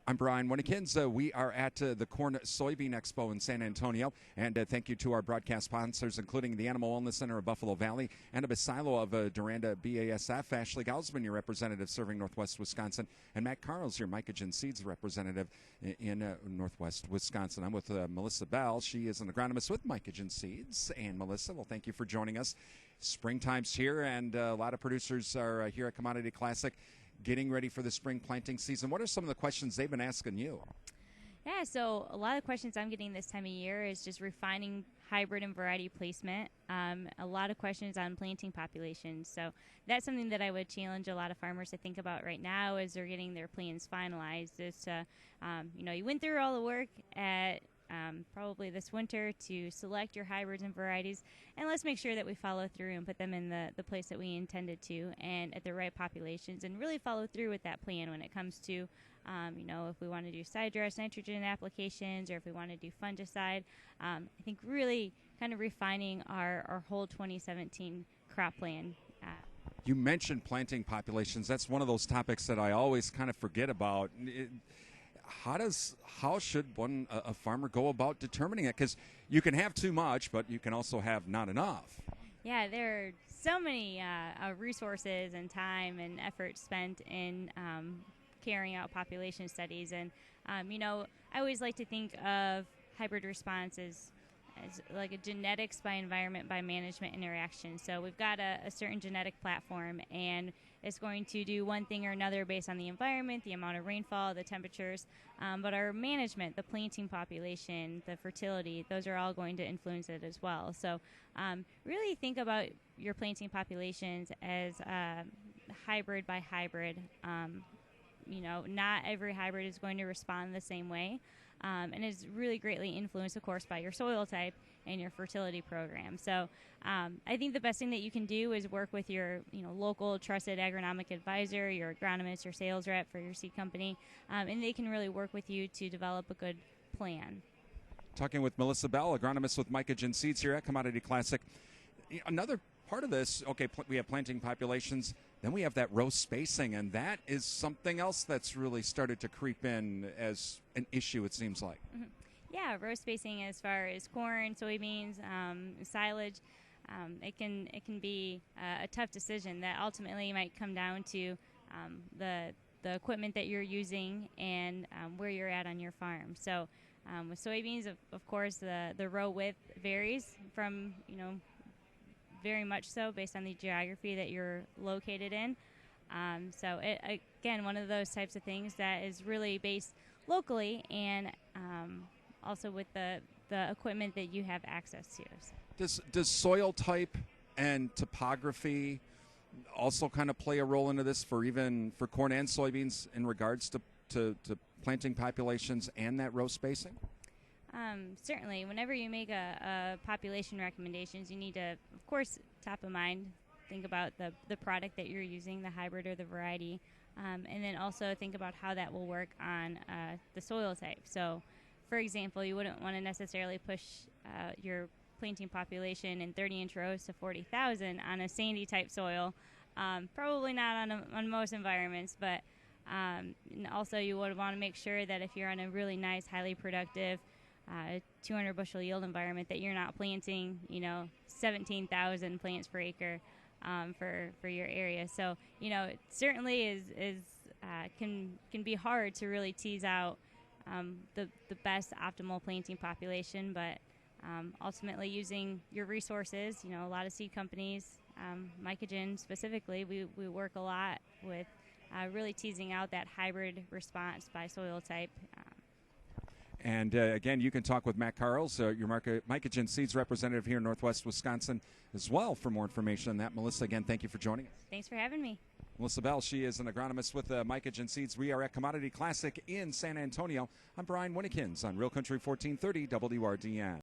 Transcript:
I'm Brian Winnekins. We are at the Corn Soybean Expo in San Antonio, and thank you to our broadcast sponsors, including the Animal Wellness Center of Buffalo Valley and a Silo of Duranda BASF. Ashley Gausman, your representative serving Northwest Wisconsin, and Matt Carls, your Mycogen Seeds representative in Northwest Wisconsin. I'm with Melissa Bell. She is an agronomist with Mycogen Seeds. And Melissa, well, thank you for joining us. Springtime's here, and a lot of producers are here at Commodity Classic getting ready for the spring planting season. What are some of the questions they've been asking you? Yeah, so a lot of questions I'm getting this time of year is just refining hybrid and variety placement. A lot of questions on planting populations. So that's something that I would challenge a lot of farmers to think about right now as they're getting their plans finalized. Is to, you went through all the work at probably this winter to select your hybrids and varieties, and let's make sure that we follow through and put them in the place that we intended to and at the right populations, and really follow through with that plan when it comes to if we want to do side dress nitrogen applications or if we want to do fungicide. I think really kind of refining our whole 2017 crop plan. You mentioned planting populations. That's one of those topics that I always kind of forget about. How should a farmer go about determining it? Because you can have too much, but you can also have not enough. Yeah, there are so many resources and time and effort spent in carrying out population studies. And, I always like to think of hybrid response as like a genetics by environment by management interaction. So we've got a certain genetic platform, and it's going to do one thing or another based on the environment, the amount of rainfall, the temperatures, but our management, the planting population, the fertility, those are all going to influence it as well. So really think about your planting populations as hybrid by hybrid. Not every hybrid is going to respond the same way. And is really greatly influenced, of course, by your soil type and your fertility program. So I think the best thing that you can do is work with your local trusted agronomic advisor, your agronomist, your sales rep for your seed company, and they can really work with you to develop a good plan. Talking with Melissa Bell, agronomist with Mycogen Seeds here at Commodity Classic. Another part of this, we have planting populations, then we have that row spacing, and that is something else that's really started to creep in as an issue, it seems like. Mm-hmm. Yeah, row spacing as far as corn, soybeans, silage, it can be a tough decision that ultimately might come down to the equipment that you're using and where you're at on your farm. So with soybeans, of course, the row width varies from, very much so based on the geography that you're located in. So again, one of those types of things that is really based locally and also with the equipment that you have access to. Does soil type and topography also kind of play a role into this for corn and soybeans in regards to planting populations and that row spacing? Certainly. Whenever you make a population recommendations, you need to, of course, top of mind, think about the product that you're using, the hybrid or the variety, and then also think about how that will work on the soil type. So, for example, you wouldn't want to necessarily push your planting population in 30-inch rows to 40,000 on a sandy type soil. Probably not on most environments, but and also you would want to make sure that if you're on a really nice, highly productive 200 bushel yield environment, that you're not planting 17,000 plants per acre for your area. So it certainly is can be hard to really tease out the best optimal planting population, but ultimately using your resources, a lot of seed companies, Mycogen specifically, we work a lot with really teasing out that hybrid response by soil type. And again, you can talk with Matt Carls, your Mycogen Seeds representative here in Northwest Wisconsin as well for more information on that. Melissa, again, thank you for joining us. Thanks for having me. Melissa Bell, she is an agronomist with Mycogen Seeds. We are at Commodity Classic in San Antonio. I'm Brian Winnekins on Real Country 1430 WRDN.